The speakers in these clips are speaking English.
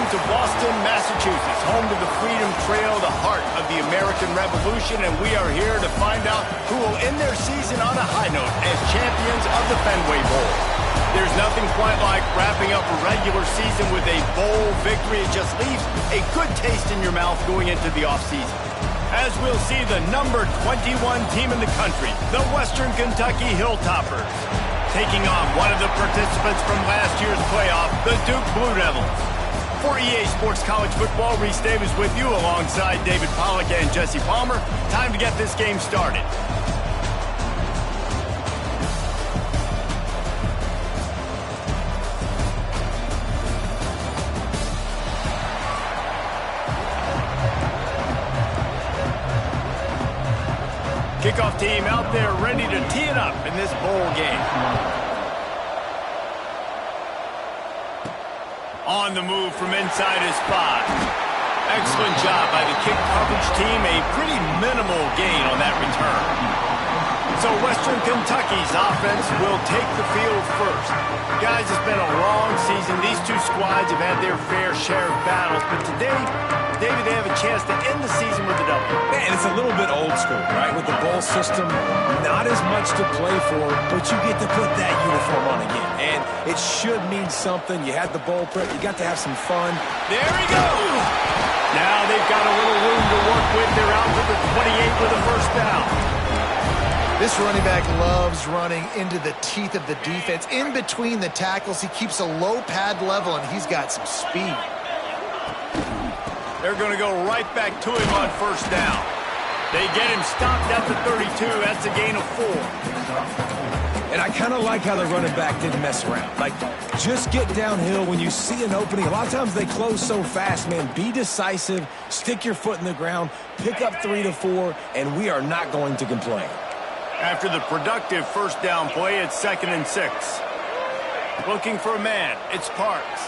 to Boston, Massachusetts, home to the Freedom Trail, the heart of the American Revolution, and we are here to find out who will end their season on a high note as champions of the Fenway Bowl. There's nothing quite like wrapping up a regular season with a bowl victory. It just leaves a good taste in your mouth going into the offseason. As we'll see the number 21 team in the country, the Western Kentucky Hilltoppers, taking on one of the participants from last year's playoff, the Duke Blue Devils. For EA Sports College Football, Reese Davis with you alongside David Pollack and Jesse Palmer. Time to get this game started. Kickoff team out there ready to tee it up in this bowl game. On the move from inside his spot. Excellent job by the kick coverage team. A pretty minimal gain on that return. So Western Kentucky's offense will take the field first. Guys, it's been a long season. These two squads have had their fair share of battles, but today, David, they have a chance to end the season with a W. Man, it's a little bit old school, right? With the bowl system, not as much to play for, but you get to put that uniform on again. And it should mean something. You had the bowl prep. You got to have some fun. There he goes! Now they've got a little room to work with. They're out to the 28 with a first down. This running back loves running into the teeth of the defense. In between the tackles, he keeps a low pad level, and he's got some speed. They're going to go right back to him on first down. They get him stopped at the 32. That's a gain of 4. And I kind of like how the running back didn't mess around. Like, just get downhill when you see an opening. A lot of times they close so fast, man. Be decisive, stick your foot in the ground, pick up 3 to 4, and we are not going to complain. After the productive first down play, it's 2nd and 6. Looking for a man. It's Parks.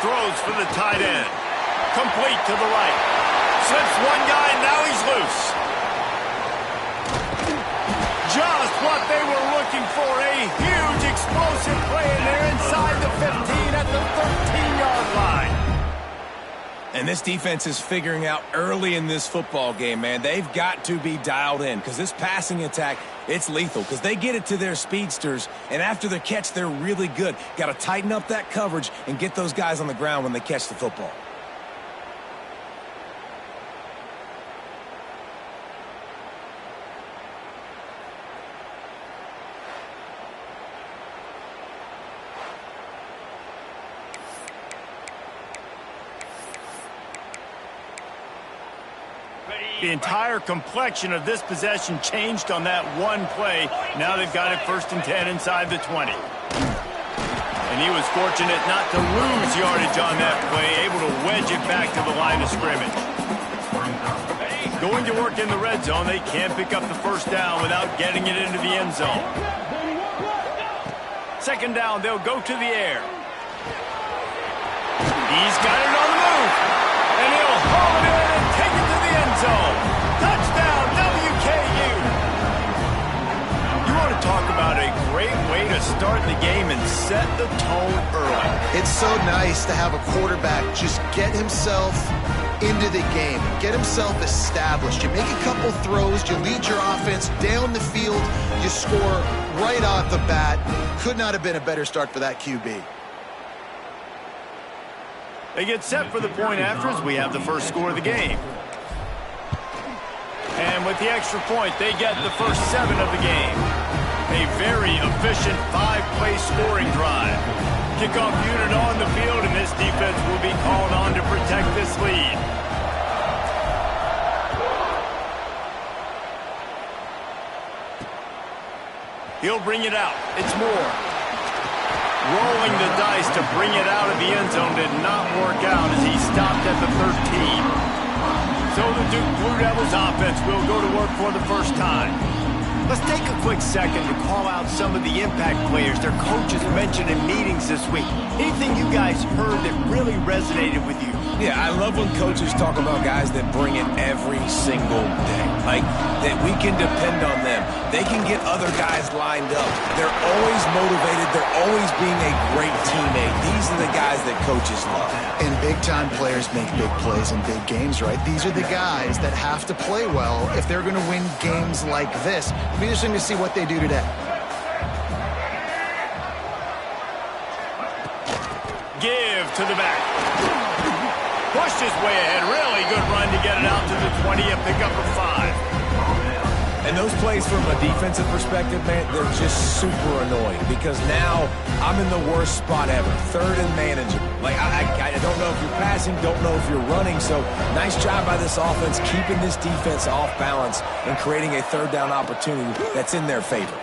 Throws for the tight end. Complete to the right. Slips one guy, and now he's loose. Just what they were looking for. A huge explosive play, and they're inside the 15 at the 13-yard line. And this defense is figuring out early in this football game, man. They've got to be dialed in because this passing attack, it's lethal because they get it to their speedsters, and after the catch, they're really good. Got to tighten up that coverage and get those guys on the ground when they catch the football. The entire complexion of this possession changed on that one play. Now they've got it 1st and 10 inside the 20. And he was fortunate not to lose yardage on that play, able to wedge it back to the line of scrimmage. Going to work in the red zone, they can't pick up the first down without getting it into the end zone. 2nd down, they'll go to the air. He's got it on the move. And he'll haul it in and take it to the end zone. Touchdown, WKU. You want to talk about a great way to start the game and set the tone early. It's so nice to have a quarterback just get himself into the game, get himself established. You make a couple throws, you lead your offense down the field, you score right off the bat. Could not have been a better start for that QB. They get set for the point after as we have the first score of the game. And with the extra point, they get the first 7 of the game. A very efficient 5-play scoring drive. Kickoff unit on the field, and this defense will be called on to protect this lead. He'll bring it out. It's Moore. Rolling the dice to bring it out of the end zone did not work out as he stopped at the 13. So the Duke Blue Devils offense will go to work for the first time. Let's take a quick second to call out some of the impact players their coaches mentioned in meetings this week. Anything you guys heard that really resonated with you? Yeah, I love when coaches talk about guys that bring it every single day. Like, that we can depend on them. They can get other guys lined up. They're always motivated. They're always being a great teammate. These are the guys that coaches love. And big-time players make big plays in big games, right? These are the guys that have to play well if they're going to win games like this. It'll be interesting to see what they do today. Give to the back. Pushed his way ahead. Really good run to get it out to the 20, a pickup of 5. And those plays from a defensive perspective, man, they're just super annoying because now I'm in the worst spot ever. Third and manageable. Like, I don't know if you're passing, don't know if you're running. So nice job by this offense keeping this defense off balance and creating a third down opportunity that's in their favor.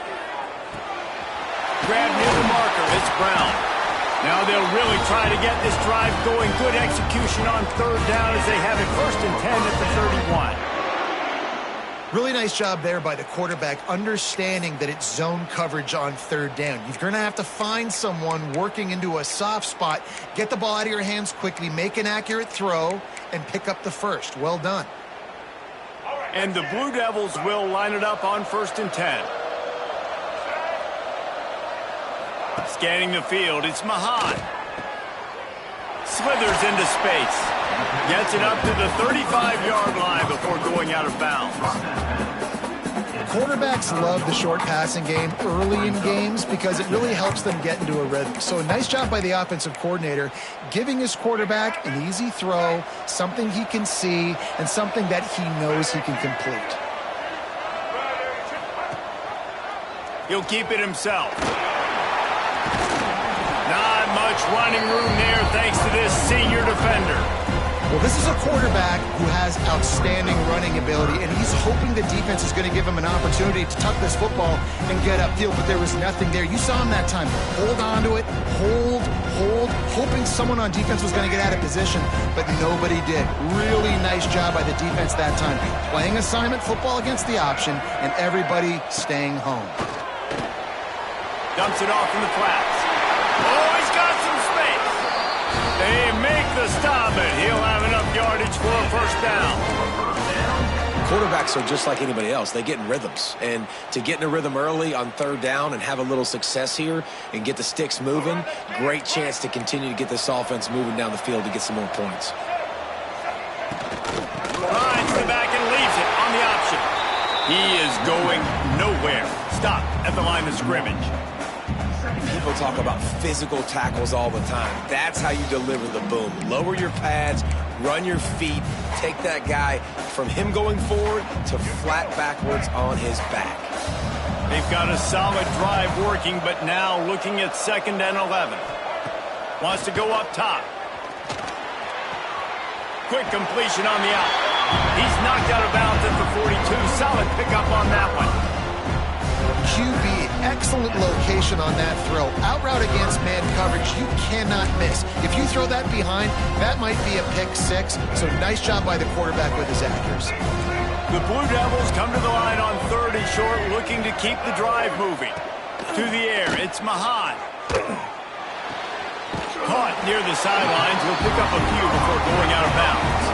Grab near the marker. It's Brown. Now they'll really try to get this drive going. Good execution on third down as they have it 1st and 10 at the 31. Really nice job there by the quarterback, understanding that it's zone coverage on third down. You're going to have to find someone working into a soft spot, get the ball out of your hands quickly, make an accurate throw, and pick up the first. Well done. And the Blue Devils will line it up on 1st and 10. Scanning the field, it's Mahan. Slithers into space. Gets it up to the 35-yard line before going out of bounds. Quarterbacks love the short passing game early in games because it really helps them get into a rhythm. So a nice job by the offensive coordinator giving his quarterback an easy throw, something he can see, and something that he knows he can complete. He'll keep it himself. Not much running room there thanks to this senior defender. Well, this is a quarterback who has outstanding running ability, and he's hoping the defense is going to give him an opportunity to tuck this football and get upfield, but there was nothing there. You saw him that time. Hold on to it, hold, hoping someone on defense was going to get out of position, but nobody did. Really nice job by the defense that time. Playing assignment football against the option, and everybody staying home. Dumps it off in the flats. Oh, he's got some space. They make the stop, and he'll have enough yardage for a 1st down. Quarterbacks are just like anybody else. They get in rhythms. And to get in a rhythm early on third down and have a little success here and get the sticks moving, great chance to continue to get this offense moving down the field to get some more points. Finds the back and leaves it on the option. He is going nowhere. Stop at the line of scrimmage. People talk about physical tackles all the time. That's how you deliver the boom. Lower your pads, run your feet, take that guy from him going forward to flat backwards on his back. They've got a solid drive working, but now looking at 2nd and 11. Wants to go up top. Quick completion on the out. He's knocked out of bounds at the 42. Solid pickup on that one. QB, excellent location on that throw. Out route against man coverage, you cannot miss. If you throw that behind, that might be a pick 6. So nice job by the quarterback with his accuracy. The Blue Devils come to the line on 3rd and short, looking to keep the drive moving. To the air, it's Mahan. Caught near the sidelines, will pick up a few before going out of bounds.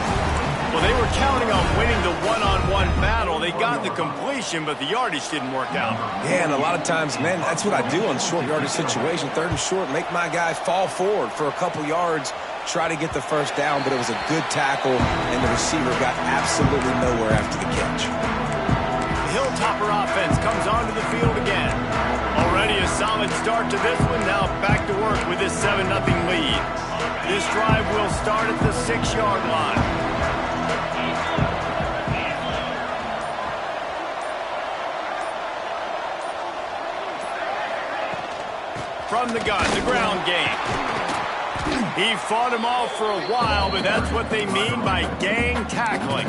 Well, they were counting on winning the one-on-one battle. They got the completion, but the yardage didn't work out. Yeah, and a lot of times, man, that's what I do on short yardage situation. 3rd and short, make my guy fall forward for a couple yards, try to get the 1st down, but it was a good tackle, and the receiver got absolutely nowhere after the catch. The Hilltopper offense comes onto the field again. Already a solid start to this one. Now back to work with this 7-0 lead. This drive will start at the 6-yard line. From the gun, the ground game. He fought him off for a while, but that's what they mean by gang tackling.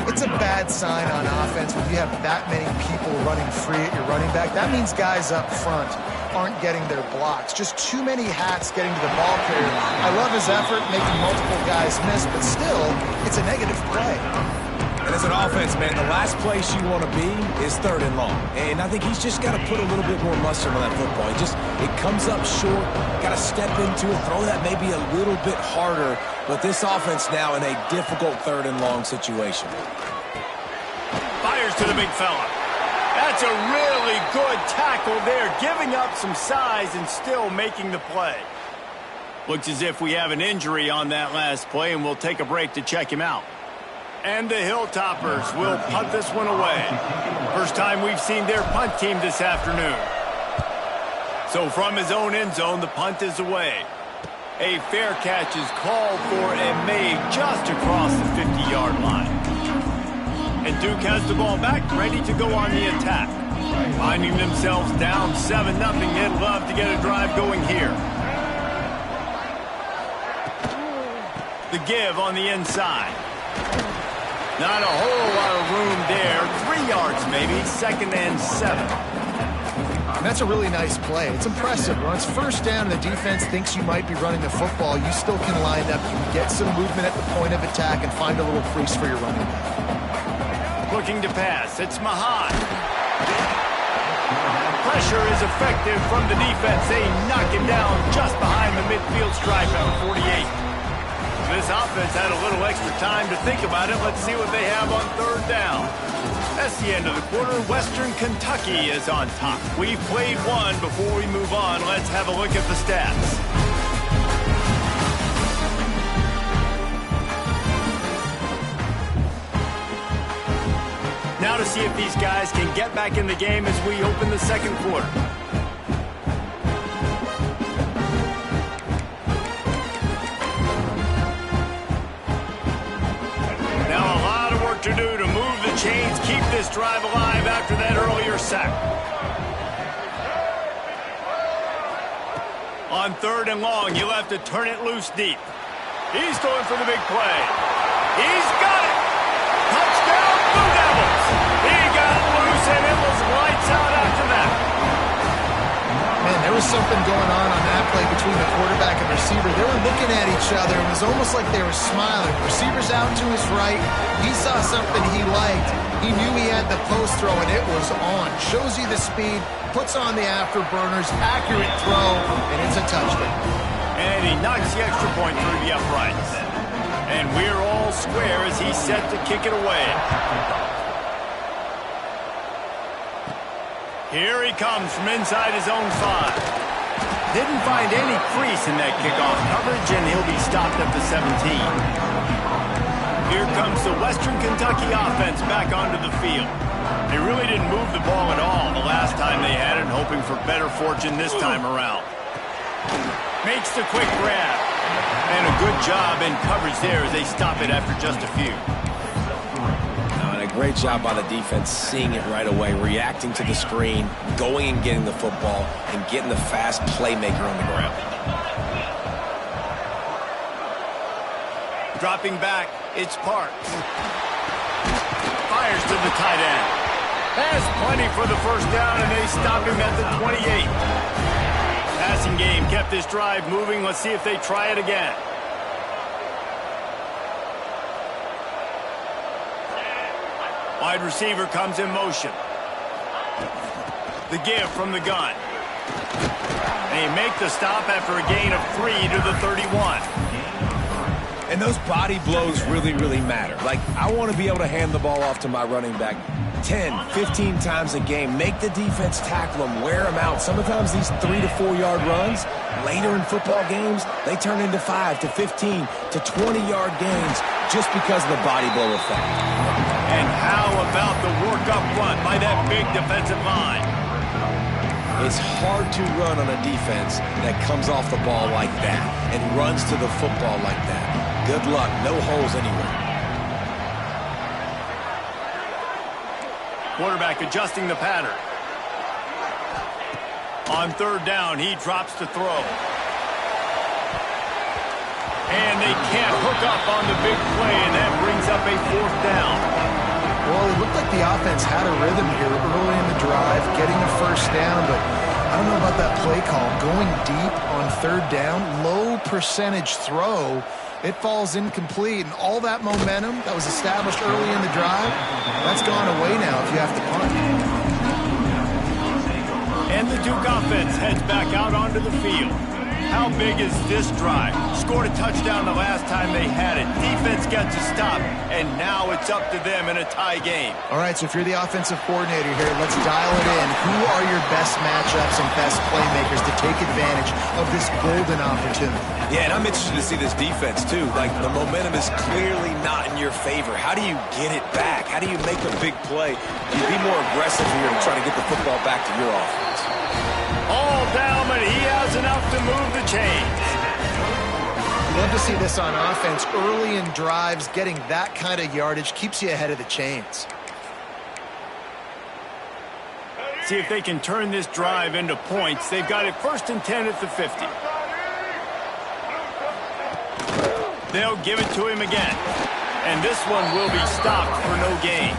It's a bad sign on offense when you have that many people running free at your running back. That means guys up front aren't getting their blocks. Just too many hats getting to the ball carrier. I love his effort, making multiple guys miss, but still, it's a negative play. And And as an offense, man, the last place you want to be is 3rd and long. And I think he's just got to put a little bit more mustard on that football. It comes up short, got to step into it, throw that maybe a little bit harder. But this offense now in a difficult 3rd and long situation. Fires to the big fella. That's a really good tackle there, giving up some size and still making the play. Looks as if we have an injury on that last play, and we'll take a break to check him out. And the Hilltoppers will punt this one away. First time we've seen their punt team this afternoon. So from his own end zone, the punt is away. A fair catch is called for and made just across the 50-yard line. And Duke has the ball back, ready to go on the attack. Finding themselves down 7-0, they'd love to get a drive going here. The give on the inside. Not a whole lot of room there. 3 yards maybe, 2nd and 7. And that's a really nice play. It's impressive. When it's 1st down and the defense thinks you might be running the football, you still can line up. You can get some movement at the point of attack and find a little crease for your running back. Looking to pass. It's Mahan. Pressure is effective from the defense. They knock him down just behind the midfield stripe at 48. This offense had a little extra time to think about it. Let's see what they have on 3rd down. That's the end of the quarter. Western Kentucky is on top. We've played one. Before we move on, let's have a look at the stats. Now to see if these guys can get back in the game as we open the 2nd quarter. To do to move the chains, keep this drive alive after that earlier sack. On 3rd and long, you'll have to turn it loose deep. He's going for the big play. He's got it! Touchdown, Blue Devils! He got loose and it was lights out after that. Man, there was something going on that play between the quarterback and receiver. They were looking at each other. It was almost like they were smiling. Receiver's out to his right. He saw something he liked. He knew he had the post throw, and it was on. Shows you the speed, puts on the afterburners, accurate throw, and it's a touchdown. And he knocks the extra point through the uprights. And we're all square as he's set to kick it away. Here he comes from inside his own 5. Didn't find any crease in that kickoff coverage, and he'll be stopped at the 17. Here comes the Western Kentucky offense back onto the field. They really didn't move the ball at all the last time they had it, hoping for better fortune this time around. Makes the quick grab. And a good job in coverage there as they stop it after just a few. Great job by the defense, seeing it right away, reacting to the screen, going and getting the football, and getting the fast playmaker on the ground. Dropping back, it's Parks. Fires to the tight end. Has plenty for the 1st down, and they stop him at the 28. Passing game kept this drive moving. Let's see if they try it again. Wide receiver comes in motion. The give from the gun. They make the stop after a gain of 3 to the 31. And those body blows really, really matter. Like, I want to be able to hand the ball off to my running back 10, 15 times a game. Make the defense tackle them, wear them out. Sometimes these 3 to 4 yard runs, later in football games, they turn into 5 to 15 to 20-yard gains just because of the body blow effect. And how about the work up front by that big defensive line? It's hard to run on a defense that comes off the ball like that and runs to the football like that. Good luck. No holes anywhere. Quarterback adjusting the pattern. On 3rd down, he drops to throw. And they can't hook up on the big play, and that brings up a 4th down. Well, it looked like the offense had a rhythm here early in the drive, getting the 1st down, but I don't know about that play call. Going deep on 3rd down, low percentage throw, It falls incomplete, and all that momentum that was established early in the drive, that's gone away now if you have to punt. And the Duke offense heads back out onto the field. How big is this drive? Scored a touchdown the last time they had it. Defense gets a stop, and now it's up to them in a tie game. All right, so if you're the offensive coordinator here, let's dial it in. Who are your best matchups and best playmakers to take advantage of this golden opportunity? Yeah, and I'm interested to see this defense, too. Like, the momentum is clearly not in your favor. How do you get it back? How do you make a big play? You be more aggressive here and try to get the football back to your offense. All down, but he has enough to move the chains. Love to see this on offense. Early in drives, getting that kind of yardage keeps you ahead of the chains. See if they can turn this drive into points. They've got it 1st and 10 at the 50. They'll give it to him again. And this one will be stopped for no gain.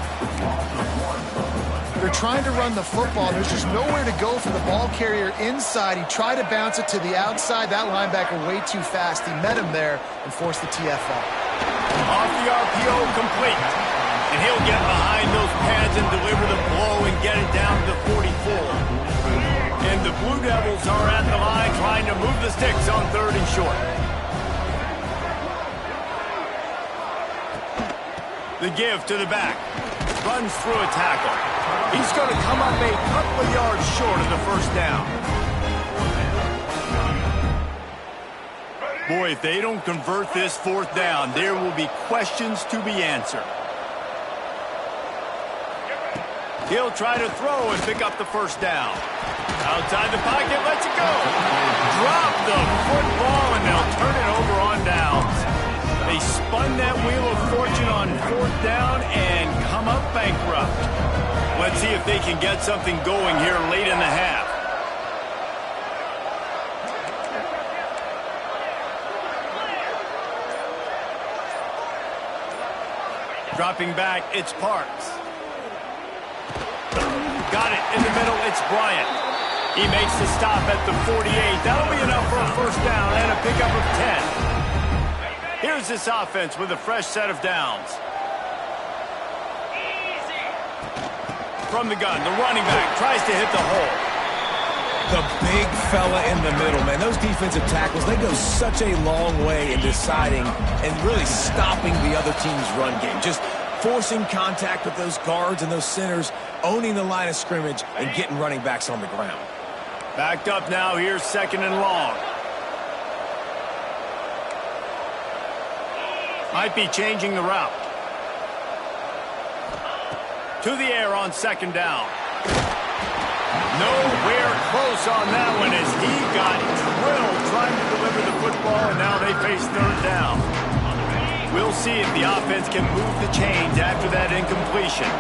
They're trying to run the football. There's just nowhere to go for the ball carrier inside. He tried to bounce it to the outside. That linebacker way too fast. He met him there and forced the TFL. Off the RPO, complete. And he'll get behind those pads and deliver the blow and get it down to the 44. And the Blue Devils are at the line trying to move the sticks on 3rd and short. The give to the back. Runs through a tackle. He's going to come up a couple of yards short of the 1st down. Boy, if they don't convert this 4th down, there will be questions to be answered. He'll try to throw and pick up the 1st down. Outside the pocket, lets it go. Drop the football, and they'll turn it over on downs. They spun that wheel of fortune on 4th down and come up bankrupt. Let's see if they can get something going here late in the half. Dropping back, it's Parks. Got it in the middle, it's Bryant. He makes the stop at the 48. That'll be enough for a 1st down and a pickup of 10. Here's this offense with a fresh set of downs. From the gun, the running back tries to hit the hole. The big fella in the middle, man. Those defensive tackles, they go such a long way in deciding and really stopping the other team's run game. Just forcing contact with those guards and those centers, owning the line of scrimmage, and getting running backs on the ground. Backed up now, here's 2nd and long. Might be changing the route. To the air on 2nd down. Nowhere close on that one as he got drilled trying to deliver the football, and now they face 3rd down. We'll see if the offense can move the chains after that incompletion.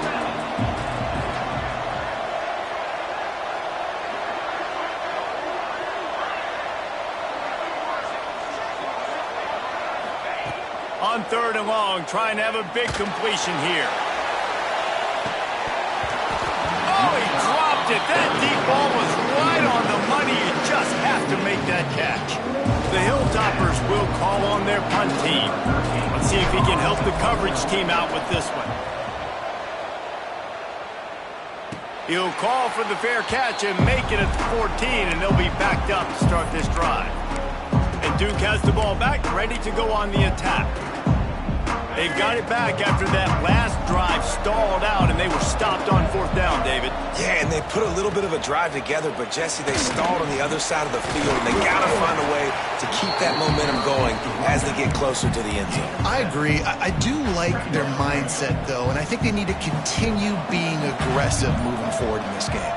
On 3rd and long, trying to have a big completion here. Oh, he dropped it. That deep ball was right on the money. You just have to make that catch. The Hilltoppers will call on their punt team. Let's see if he can help the coverage team out with this one. He'll call for the fair catch and make it at the 14, and they'll be backed up to start this drive. And Duke has the ball back, ready to go on the attack. They've got it back after that last drive stalled out, and they were stopped on 4th down, David. Yeah, and they put a little bit of a drive together, but, Jesse, they stalled on the other side of the field, and they got to find a way to keep that momentum going as they get closer to the end zone. I agree. I do like their mindset, though, and I think they need to continue being aggressive moving forward in this game.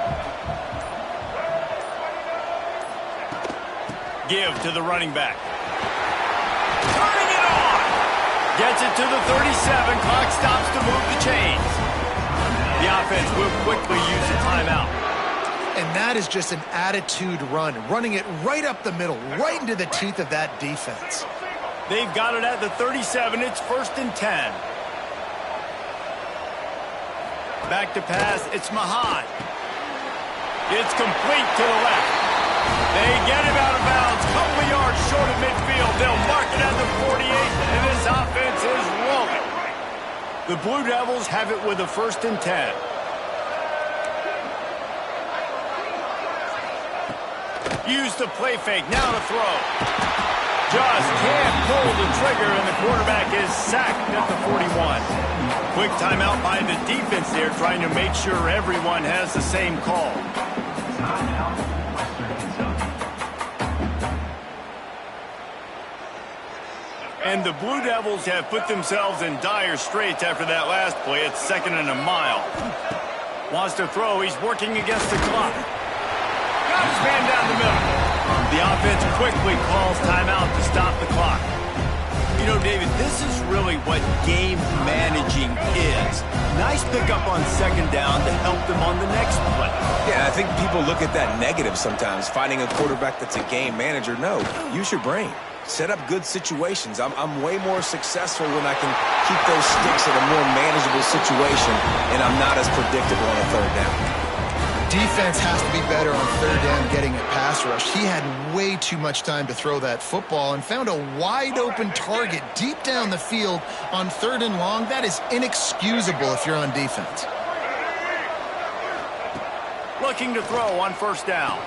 Give to the running back. Turning it on! Gets it to the 37. Clock stops to move the chains. The offense will quickly use a timeout. And that is just an attitude run, running it right up the middle, right into the teeth of that defense. They've got it at the 37. It's 1st and 10. Back to pass. It's Mahan. It's complete to the left. They get him out of bounds. Couple of yards short of midfield. They'll mark it at the 48. The Blue Devils have it with a 1st and 10. Use the play fake, now to throw. Just can't pull the trigger, and the quarterback is sacked at the 41. Quick timeout by the defense there, trying to make sure everyone has the same call. And the Blue Devils have put themselves in dire straits after that last play. It's 2nd and a mile. Wants to throw. He's working against the clock. Got his man down the middle. The offense quickly calls timeout to stop the clock. You know, David, this is really what game managing is. Nice pickup on 2nd down to help them on the next play. Yeah, I think people look at that negative sometimes, finding a quarterback that's a game manager. No, use your brain. Set up good situations. I'm way more successful when I can keep those sticks in a more manageable situation, and I'm not as predictable on a 3rd down. Defense has to be better on 3rd down getting a pass rush. He had way too much time to throw that football and found a wide-open target deep down the field on 3rd and long. That is inexcusable if you're on defense. Looking to throw on 1st down.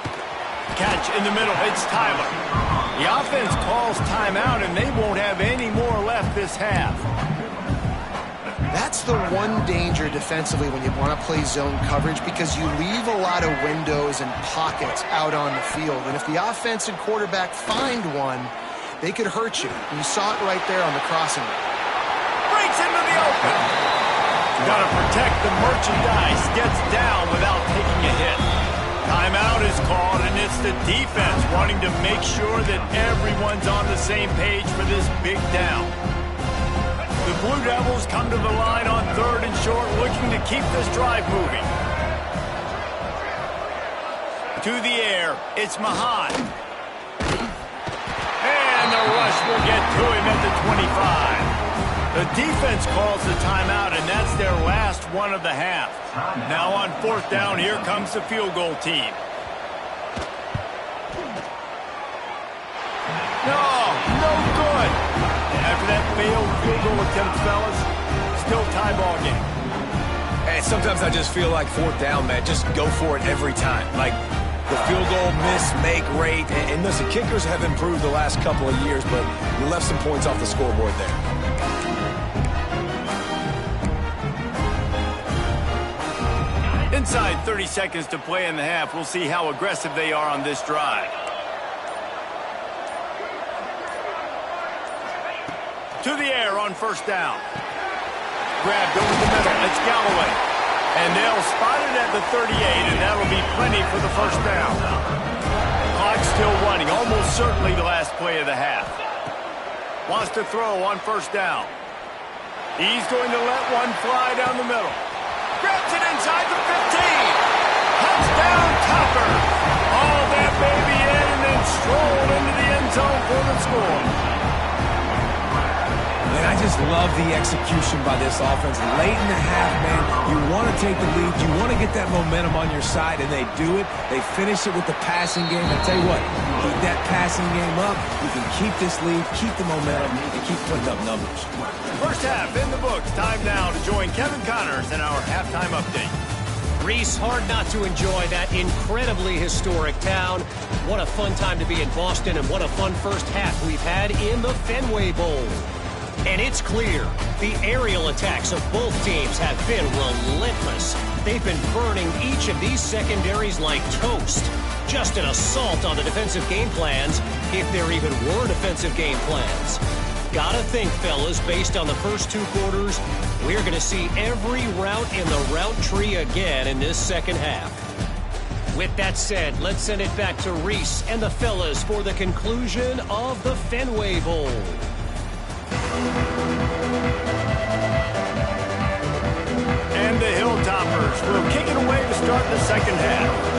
Catch in the middle. It's Tyler. The offense calls timeout, and they won't have any more left this half. That's the one danger defensively when you want to play zone coverage, because you leave a lot of windows and pockets out on the field. And if the offense and quarterback find one, they could hurt you. You saw it right there on the crossing route. Breaks into the open. Got to protect the merchandise. Gets down without taking a hit. Timeout is called, and it's the defense wanting to make sure that everyone's on the same page for this big down. The Blue Devils come to the line on 3rd and short, looking to keep this drive moving. To the air, it's Mahan. And the rush will get to him at the 25. The defense calls the timeout, and that's their last one of the half. Now on 4th down, here comes the field goal team. No good. After that failed field goal attempt, fellas, still tie ball game. Hey, sometimes I just feel like 4th down, man. Just go for it every time. Like the field goal miss-make rate. And listen, kickers have improved the last couple of years, but you left some points off the scoreboard there. Inside 30 seconds to play in the half. We'll see how aggressive they are on this drive. To the air on 1st down. Grabbed over the middle. It's Galloway. And they'll spot it at the 38, and that'll be plenty for the 1st down. Clock still running. Almost certainly the last play of the half. Wants to throw on 1st down. He's going to let one fly down the middle. Grabs it inside the 15. Touchdown, Topper. All that baby in and then strolled into the end zone for the score. Man, I just love the execution by this offense. Late in the half, man, you want to take the lead. You want to get that momentum on your side, and they do it. They finish it with the passing game. I tell you what, keep that passing game up. You can keep this lead, keep the momentum, and keep putting up numbers. First half in the books. Time now to join Kevin Connors in our halftime update. Reese, hard not to enjoy that incredibly historic town. What a fun time to be in Boston, and what a fun first half we've had in the Fenway Bowl. And it's clear, the aerial attacks of both teams have been relentless. They've been burning each of these secondaries like toast. Just an assault on the defensive game plans, if there even were defensive game plans. Gotta think, fellas, based on the first 2 quarters, we're going to see every route in the route tree again in this second half. With that said, let's send it back to Reese and the fellas for the conclusion of the Fenway Bowl. And the Hilltoppers will kick it away to start the second half.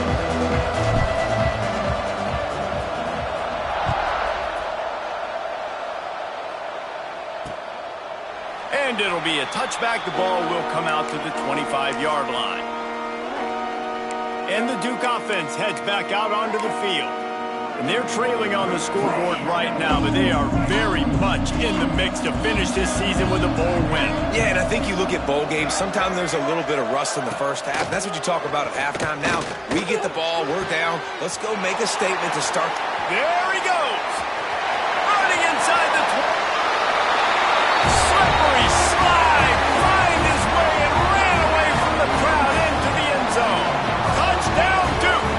And it'll be a touchback. The ball will come out to the 25-yard line. And the Duke offense heads back out onto the field. And they're trailing on the scoreboard right now, but they are very much in the mix to finish this season with a bowl win. Yeah, and I think you look at bowl games, sometimes there's a little bit of rust in the first half. That's what you talk about at halftime. Now, we get the ball, we're down. Let's go make a statement to start. There he goes. Running inside the slippery slide. Find his way and ran away from the crowd into the end zone. Touchdown, Duke.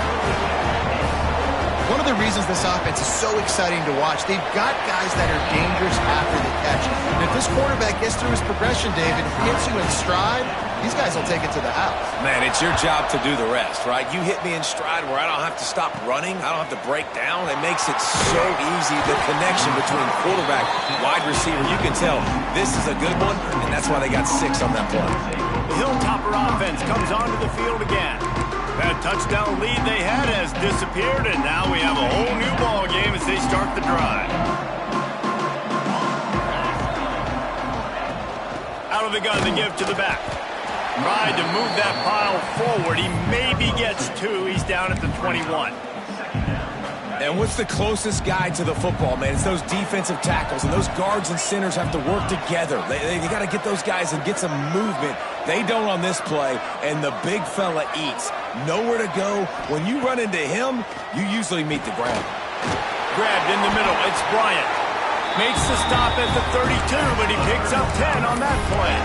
One of the reasons this offense is so exciting to watch, they've got guys that are dangerous after the catch. And if this quarterback gets through his progression, David, hits you in stride, these guys will take it to the house. Man, it's your job to do the rest, right? You hit me in stride where I don't have to stop running. I don't have to break down. It makes it so easy, the connection between quarterback, wide receiver. You can tell this is a good one, and that's why they got 6 on that play. The Hilltopper offense comes onto the field again. That touchdown lead they had has disappeared, and now we have a whole new ball game as they start the drive. Out of the gun, the give to the back. Tried to move that pile forward. He maybe gets 2. He's down at the 21. And what's the closest guy to the football, man? It's those defensive tackles, and those guards and centers have to work together. They got to get those guys and get some movement. They don't on this play, and the big fella eats. Nowhere to go. When you run into him, you usually meet the ground. Grabbed in the middle. It's Bryant. Makes the stop at the 32, but he picks up 10 on that play.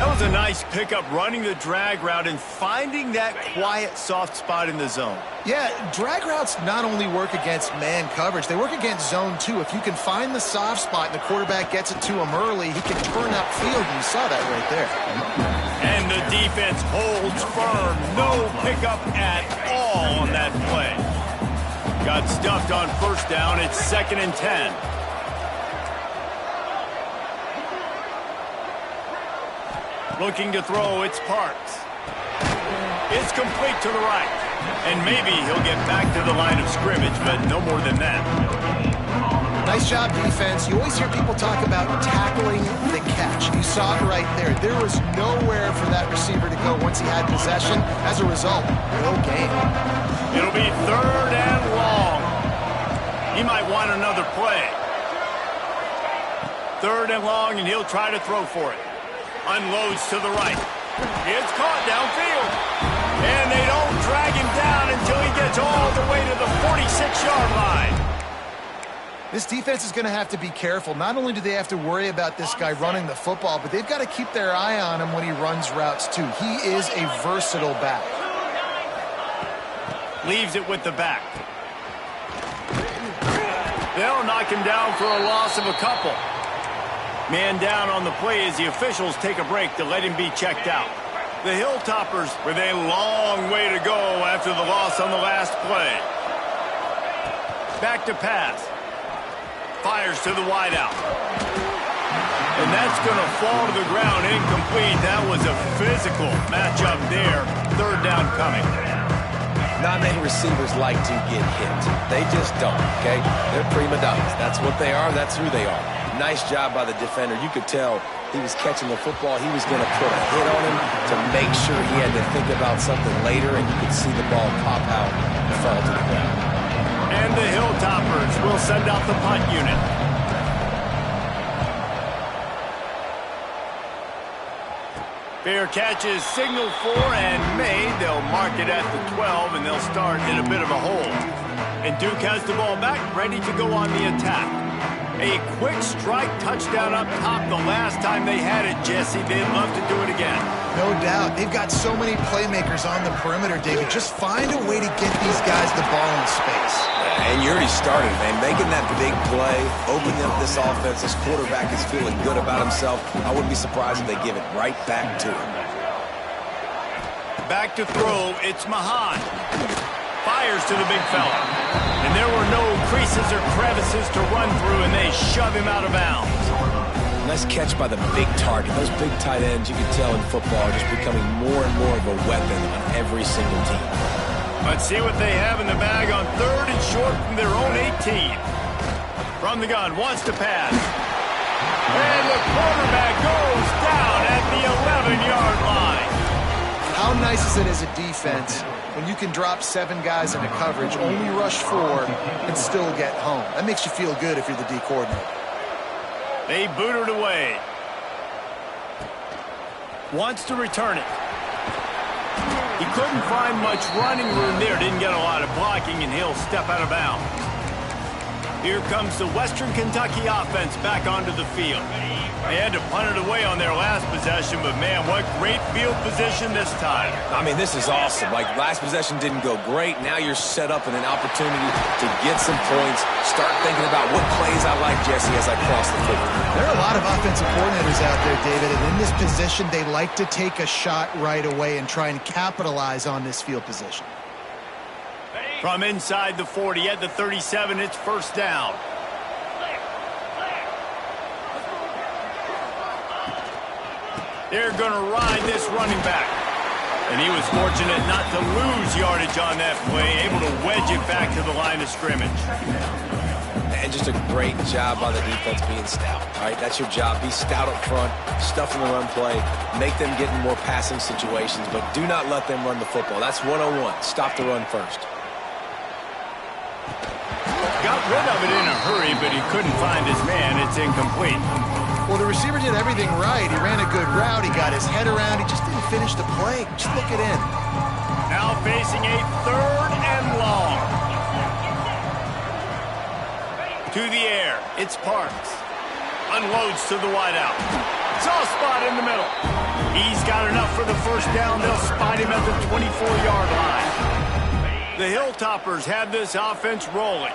That was a nice pickup, running the drag route and finding that quiet, soft spot in the zone. Yeah, drag routes not only work against man coverage, they work against zone too. If you can find the soft spot and the quarterback gets it to him early, he can turn upfield, and you saw that right there. And the defense holds firm. No pickup at all on that play. Got stuffed on first down. It's 2nd and 10. Looking to throw, it's Parks. It's complete to the right. And maybe he'll get back to the line of scrimmage, but no more than that. Nice job, defense. You always hear people talk about tackling the catch. You saw it right there. There was nowhere for that receiver to go once he had possession. As a result, no gain. It'll be 3rd and long. He might want another play. 3rd and long, and he'll try to throw for it. Unloads to the right. It's caught downfield. And they don't drag him down until he gets all the way to the 46-yard line. This defense is going to have to be careful. Not only do they have to worry about this guy running the football, but they've got to keep their eye on him when he runs routes too. He is a versatile back. Leaves it with the back. They'll knock him down for a loss of a couple. Man down on the play as the officials take a break to let him be checked out. The Hilltoppers with a long way to go after the loss on the last play. Back to pass. Fires to the wideout. And that's going to fall to the ground incomplete. That was a physical matchup there. 3rd down coming. Not many receivers like to get hit. They just don't, okay? They're prima donnas. That's what they are. That's who they are. Nice job by the defender. You could tell he was catching the football. He was going to put a hit on him to make sure he had to think about something later, and you could see the ball pop out and fall to the ground. And the Hilltoppers will send out the punt unit. Fair catch is signaled for and made. They'll mark it at the 12, and they'll start in a bit of a hole. And Duke has the ball back, ready to go on the attack. A quick strike touchdown up top the last time they had it, Jesse. They'd love to do it again. No doubt. They've got so many playmakers on the perimeter, David. Just find a way to get these guys the ball in space. And you already started, man. Making that big play, opening up this offense. This quarterback is feeling good about himself. I wouldn't be surprised if they give it right back to him. Back to throw. It's Mahan. Fires to the big fella. And there were no creases or crevices to run through, and they shove him out of bounds. Nice catch by the big target. Those big tight ends, you can tell in football, are just becoming more and more of a weapon on every single team. Let's see what they have in the bag on 3rd and short from their own 18. From the gun, wants to pass. And the quarterback goes down at the 11-yard line. How nice is it as a defense when you can drop 7 guys into coverage, only rush 4, and still get home? That makes you feel good if you're the D coordinator. They boot it away. Wants to return it. He couldn't find much running room there. Didn't get a lot of blocking, and he'll step out of bounds. Here comes the Western Kentucky offense back onto the field. They had to punt it away on their last possession, but man, what great field position this time. I mean, this is awesome. Like, last possession didn't go great. Now you're set up in an opportunity to get some points. Start thinking about what plays I like, Jesse, as I cross the field. There are a lot of offensive coordinators out there, David, and in this position, they like to take a shot right away and try and capitalize on this field position. From inside the 40 at the 37, it's first down. They're going to ride this running back. And he was fortunate not to lose yardage on that play, able to wedge it back to the line of scrimmage. And just a great job by the defense being stout. All right, that's your job. Be stout up front, stuff in the run play, make them get in more passing situations, but do not let them run the football. That's 101. Stop the run first. Got rid of it in a hurry, but he couldn't find his man. It's incomplete. Well, the receiver did everything right. He ran a good route. He got his head around. He just didn't finish the play. Just look it in. Now facing a 3rd and long. To the air. It's Parks. Unloads to the wideout. Soft spot in the middle. He's got enough for the first down. They'll spot him at the 24-yard line. The Hilltoppers have this offense rolling.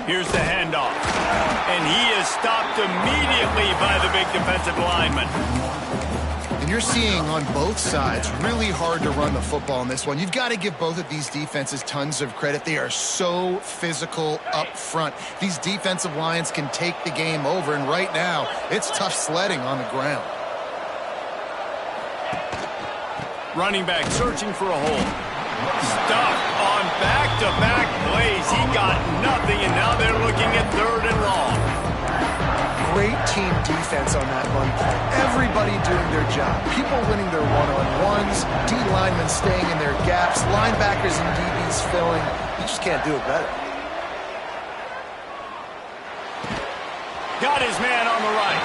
Here's the handoff. And he is stopped immediately by the big defensive lineman. And you're seeing on both sides really hard to run the football in this one. You've got to give both of these defenses tons of credit. They are so physical up front. These defensive lines can take the game over, and right now, it's tough sledding on the ground. Running back searching for a hole. Stuck on back-to-back plays. He got nothing, and now they're looking at 3rd and long. Great team defense on that run play. Everybody doing their job. People winning their one-on-ones, D linemen staying in their gaps, linebackers and DBs filling. You just can't do it better. Got his man on the right.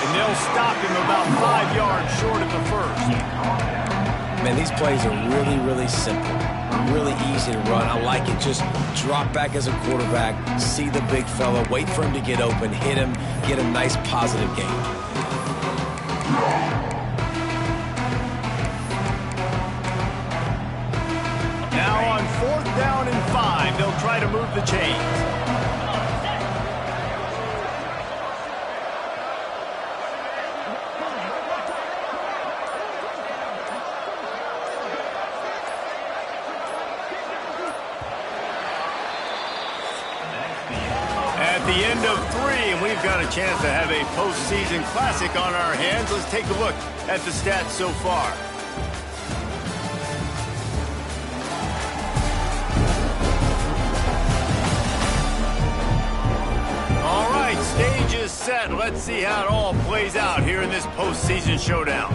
And they'll stop him about 5 yards short of the first. Man, these plays are really, really simple. Really easy to run. I like it. Just drop back as a quarterback, see the big fella, wait for him to get open, hit him, get a nice positive gain. Now on 4th down and 5, they'll try to move the chains. At the end of 3, and we've got a chance to have a postseason classic on our hands. Let's take a look at the stats so far. All right, stage is set. Let's see how it all plays out here in this postseason showdown.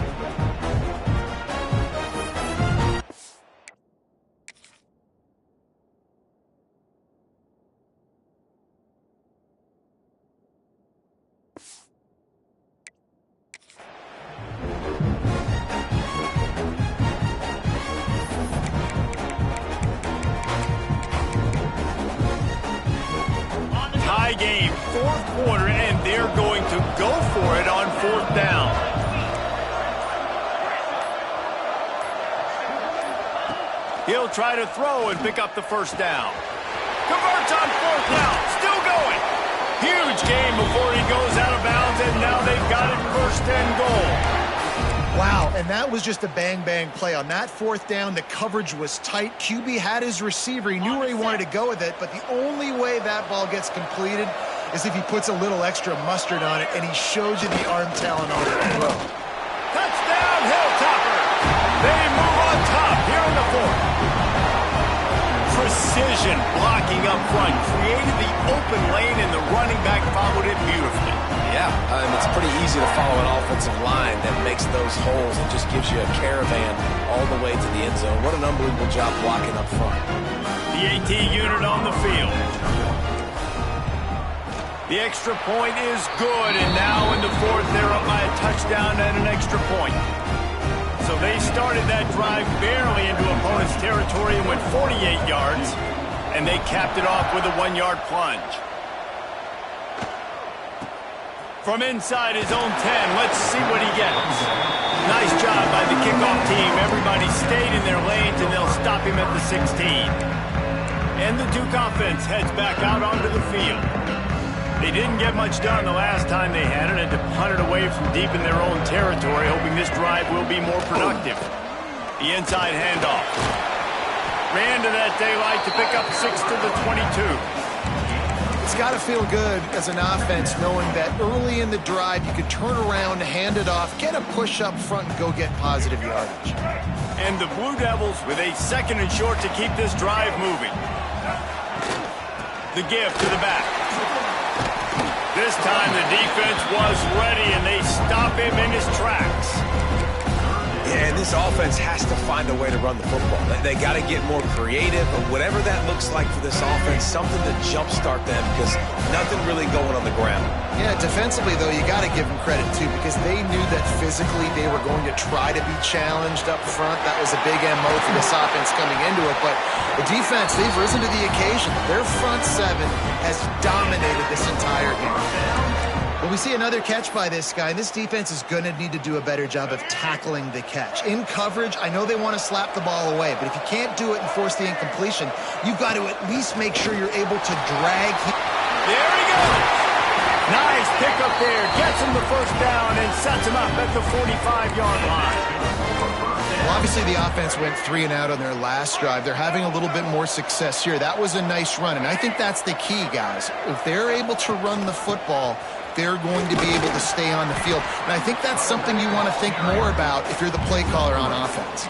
Game, 4th quarter, and they're going to go for it on 4th down. He'll try to throw and pick up the first down. Converts on 4th down, still going. Huge game before he goes out of bounds, and now they've got it 1st and goal. Wow, and that was just a bang-bang play. On that 4th down, the coverage was tight. QB had his receiver. He knew where he wanted to go with it, but the only way that ball gets completed is if he puts a little extra mustard on it, and he shows you the arm talent on that throw. Touchdown, Hilltopper! They move on top here in the 4th. Precision blocking up front created the open lane, and the running back followed it beautifully. Yeah, and it's pretty easy to follow an offensive line that makes those holes and just gives you a caravan all the way to the end zone. What an unbelievable job blocking up front. The AT unit on the field. The extra point is good, and now in the fourth, they're up by a touchdown and an extra point. So they started that drive barely into opponent's territory and went 48 yards, and they capped it off with a 1-yard plunge. From inside his own 10, let's see what he gets. Nice job by the kickoff team. Everybody stayed in their lanes, and they'll stop him at the 16. And the Duke offense heads back out onto the field. They didn't get much done the last time they had it, and to punt it away from deep in their own territory, hoping this drive will be more productive. The inside handoff. Ran to that daylight to pick up 6 to the 22. It's got to feel good as an offense knowing that early in the drive you could turn around, hand it off, get a push up front, and go get positive yardage. And the Blue Devils with a 2nd and short to keep this drive moving. The give to the back. This time the defense was ready, and they stop him in his tracks. Yeah, and this offense has to find a way to run the football. They got to get more creative, but whatever that looks like for this offense, something to jumpstart them because nothing really going on the ground. Yeah, defensively, though, you got to give them credit, too, because they knew that physically they were going to try to be challenged up front. That was a big MO for this offense coming into it, but the defense, they've risen to the occasion. Their front 7 has dominated this entire game. Well, we see another catch by this guy, and this defense is going to need to do a better job of tackling the catch. In coverage, I know they want to slap the ball away, but if you can't do it and force the incompletion, you've got to at least make sure you're able to drag. There he goes. Nice pickup there. Gets him the first down and sets him up at the 45-yard line. Well, obviously, the offense went 3 and out on their last drive. They're having a little bit more success here. That was a nice run, and I think that's the key, guys. If they're able to run the football, they're going to be able to stay on the field. And I think that's something you want to think more about if you're the play caller on offense.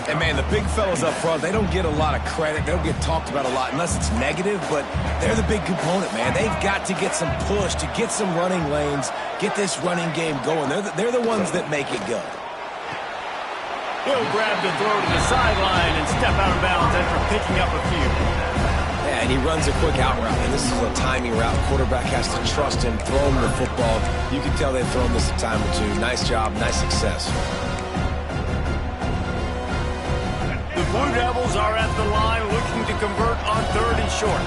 And, man, the big fellas up front, they don't get a lot of credit. They don't get talked about a lot unless it's negative, but they're the big component, man. They've got to get some push, to get some running lanes, get this running game going. They're the ones that make it go. He'll grab the throw to the sideline and step out of bounds after picking up a few. Yeah, and he runs a quick out route, and this is a timing route. Quarterback has to trust him, throw him the football. You can tell they've thrown this a time or two. Nice job, nice success. The Blue Devils are at the line looking to convert on 3rd and short.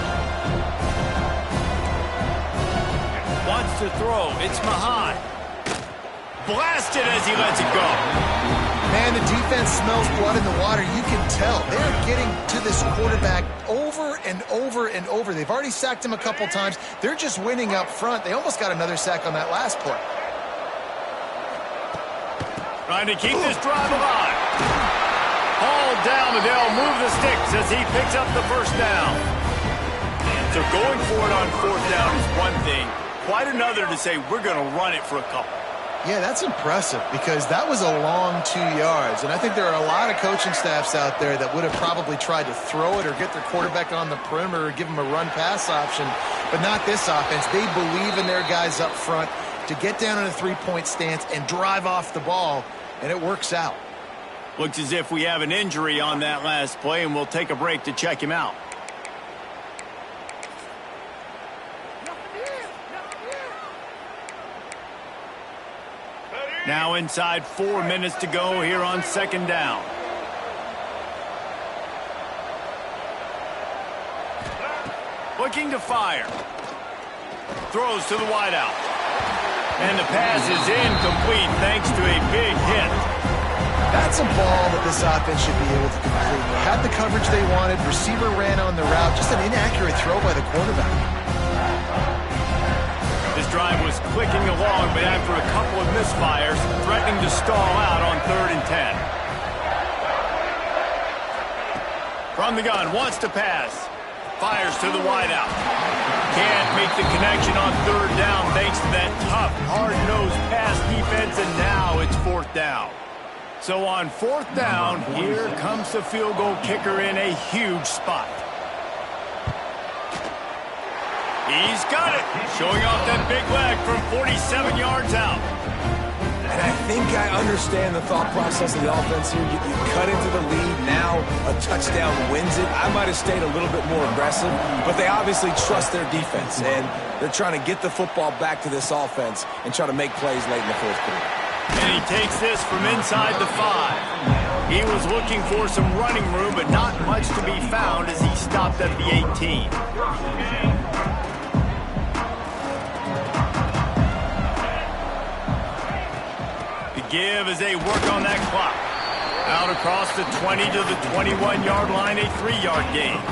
Wants to throw. It's Mahan. Blasted as he lets it go. Man, the defense smells blood in the water. You can tell. They're getting to this quarterback over and over and over. They've already sacked him a couple times. They're just winning up front. They almost got another sack on that last play. Trying to keep this drive alive. Hauled down, but they'll move the sticks as he picks up the first down. So going for it on 4th down is one thing. Quite another to say we're going to run it for a couple. Yeah, that's impressive because that was a long 2 yards. And I think there are a lot of coaching staffs out there that would have probably tried to throw it or get their quarterback on the perimeter or give him a run-pass option, but not this offense. They believe in their guys up front to get down in a 3-point stance and drive off the ball, and it works out. Looks as if we have an injury on that last play, and we'll take a break to check him out. Now inside 4 minutes to go here on 2nd down. Looking to fire. Throws to the wideout. And the pass is incomplete thanks to a big hit. That's a ball that this offense should be able to complete. They had the coverage they wanted. Receiver ran on the route. Just an inaccurate throw by the quarterback. This drive was clicking along, but after a couple of misfires, threatening to stall out on 3rd and 10. From the gun, wants to pass. Fires to the wideout. Can't make the connection on 3rd down thanks to that tough, hard-nosed pass defense, and now it's 4th down. So on 4th down, here comes the field goal kicker in a huge spot. He's got it. Showing off that big leg from 47 yards out. And I think I understand the thought process of the offense here. You cut into the lead. Now a touchdown wins it. I might have stayed a little bit more aggressive, but they obviously trust their defense, and they're trying to get the football back to this offense and try to make plays late in the fourth quarter. And he takes this from inside the 5. He was looking for some running room, but not much to be found as he stopped at the 18. Give as they work on that clock. Out across the 20 to the 21-yard line, a 3-yard gain.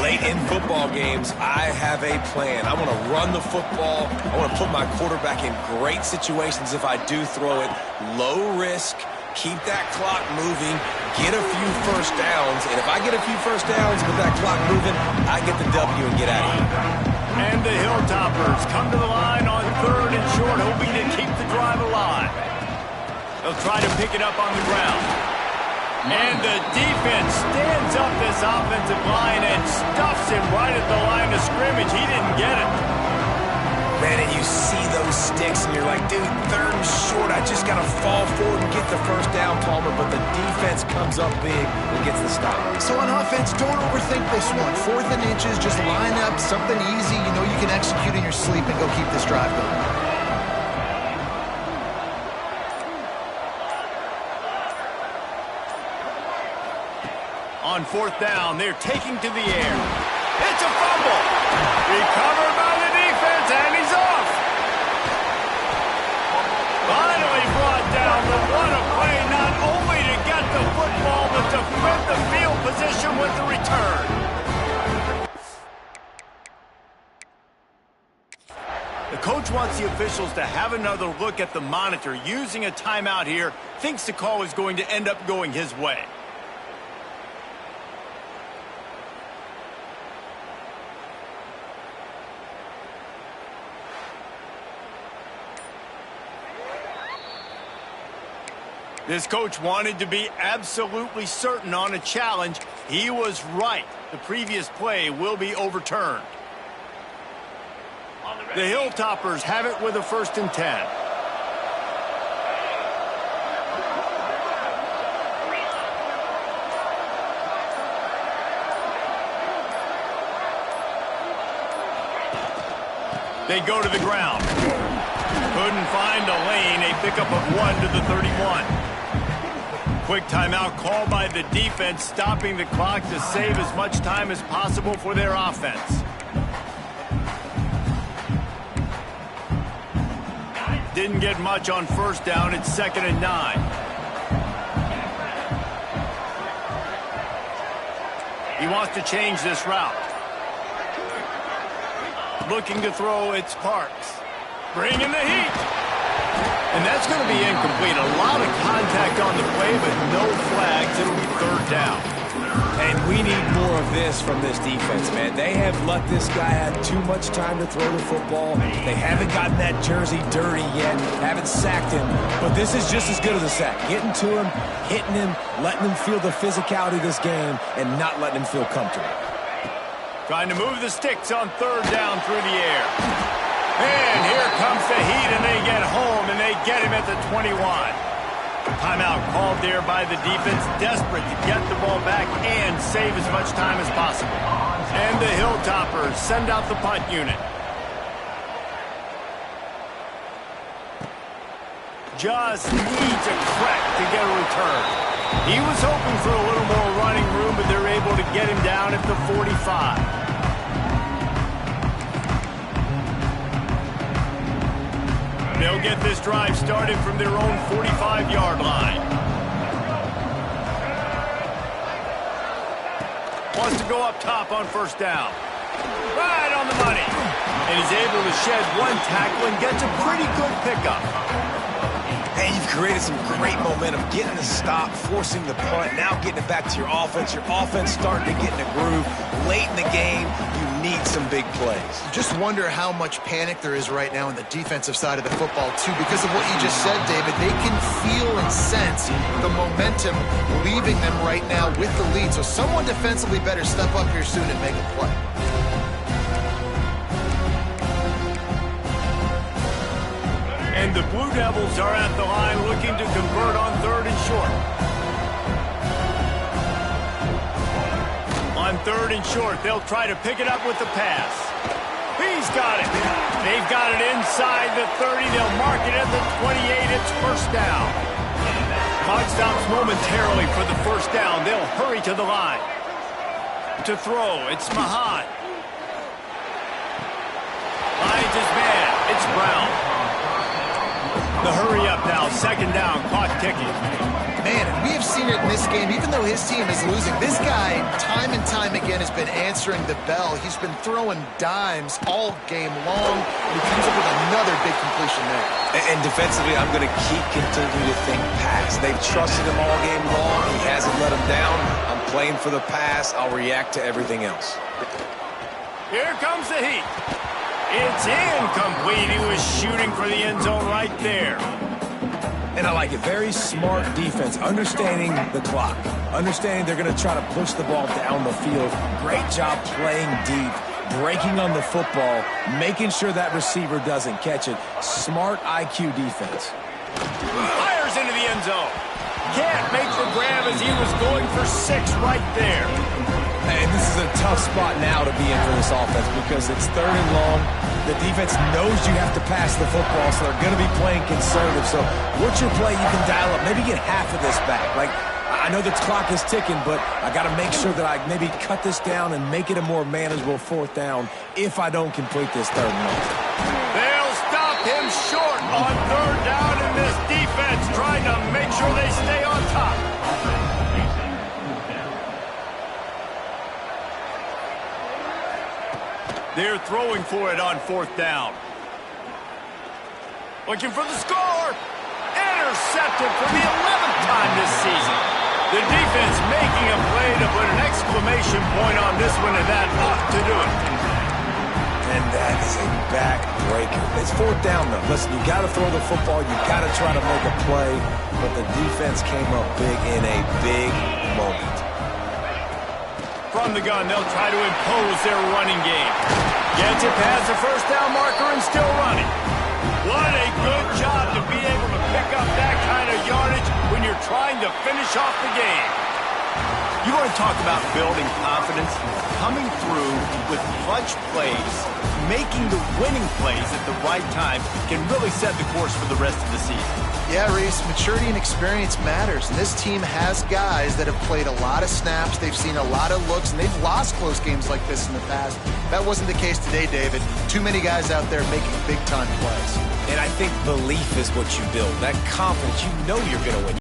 Late in football games, I have a plan. I want to run the football. I want to put my quarterback in great situations if I do throw it. Low risk, keep that clock moving, get a few first downs. And if I get a few first downs with that clock moving, I get the W and get out of here. And the Hilltoppers come to the line on 3rd and short, hoping to keep the drive alive. They'll try to pick it up on the ground. And the defense stands up this offensive line and stuffs him right at the line of scrimmage. He didn't get it. Man, and you see those sticks, and you're like, dude, 3rd and short. I just got to fall forward and get the first down, Palmer. But the defense comes up big and gets the stop. So on offense, don't overthink this one. 4th and inches, just line up something easy. You know you can execute in your sleep and go keep this drive going. On 4th down, they're taking to the air. It's a fumble. Recovered by the defense, and he's off. Finally brought down, but what a play, not only to get the football, but to flip the field position with the return. The coach wants the officials to have another look at the monitor. Using a timeout here, thinks the call is going to end up going his way. This coach wanted to be absolutely certain on a challenge. He was right. The previous play will be overturned. The Hilltoppers have it with a 1st and 10. They go to the ground. Couldn't find a lane. A pickup of 1 to the 31. Quick timeout called by the defense, stopping the clock to save as much time as possible for their offense. Didn't get much on 1st down. It's 2nd and 9. He wants to change this route. Looking to throw, it's Parks. Bringing the heat. And that's going to be incomplete. A lot of contact on the play, but no flags. It'll be 3rd down. And we need more of this from this defense, man. They have let this guy have too much time to throw the football. They haven't gotten that jersey dirty yet, haven't sacked him. But this is just as good as a sack. Getting to him, hitting him, letting him feel the physicality of this game, and not letting him feel comfortable. Trying to move the sticks on 3rd down through the air. And here comes the heat, and they get home, and they get him at the 21. Timeout called there by the defense, desperate to get the ball back and save as much time as possible. And the Hilltoppers send out the punt unit. Just needs a crack to get a return. He was hoping for a little more running room, but they're able to get him down at the 45. They'll get this drive started from their own 45-yard line. Wants to go up top on 1st down. Right on the money. And he's able to shed one tackle and gets a pretty good pickup. Hey, you've created some great momentum, getting the stop, forcing the punt, now getting it back to your offense. Your offense starting to get in a groove. Late in the game, you need some big plays. Just wonder how much panic there is right now on the defensive side of the football, too, because of what you just said, David. They can feel and sense the momentum leaving them right now with the lead. So someone defensively better step up here soon and make a play. And the Blue Devils are at the line looking to convert on 3rd and short. On 3rd and short, they'll try to pick it up with the pass. He's got it. They've got it inside the 30. They'll mark it at the 28. It's first down. Clock stops momentarily for the first down. They'll hurry to the line. To throw, it's Mahan. Finds his man. It's Brown. The hurry up now. 2nd down. Clock ticking. Man, and we have seen it in this game, even though his team is losing. This guy, time and time again, has been answering the bell. He's been throwing dimes all game long, and he comes up with another big completion there. And defensively, I'm going to keep continuing to think pass. They've trusted him all game long. He hasn't let him down. I'm playing for the pass. I'll react to everything else. Here comes the heat. It's incomplete. He was shooting for the end zone right there. And I like it. Very smart defense, understanding the clock, understanding they're going to try to push the ball down the field. Great job playing deep, breaking on the football, making sure that receiver doesn't catch it. Smart IQ defense. Fires into the end zone. Can't make the grab as he was going for 6 right there. And this is a tough spot now to be in for this offense because it's 3rd and long. The defense knows you have to pass the football, so they're going to be playing conservative. So what's your play you can dial up? Maybe get half of this back. Like, I know the clock is ticking, but I got to make sure that I maybe cut this down and make it a more manageable 4th down if I don't complete this 3rd and long. They'll stop him short on 3rd down, and this defense trying to make sure they stay on top. They're throwing for it on 4th down. Looking for the score. Intercepted for the 11th time this season. The defense making a play to put an exclamation point on this one, and that ought to do it. And that is a backbreaker. It's 4th down, though. Listen, you got to throw the football. You got to try to make a play. But the defense came up big in a big moment. From the gun, they'll try to impose their running game. Gets it past the first down marker and still running. What a good job to be able to pick up that kind of yardage when you're trying to finish off the game. You want to talk about building confidence? Coming through with clutch plays, making the winning plays at the right time can really set the course for the rest of the season. Yeah, Reese, maturity and experience matters. And this team has guys that have played a lot of snaps. They've seen a lot of looks, and they've lost close games like this in the past. That wasn't the case today, David. Too many guys out there making big-time plays. And I think belief is what you build. That confidence, you know you're going to win.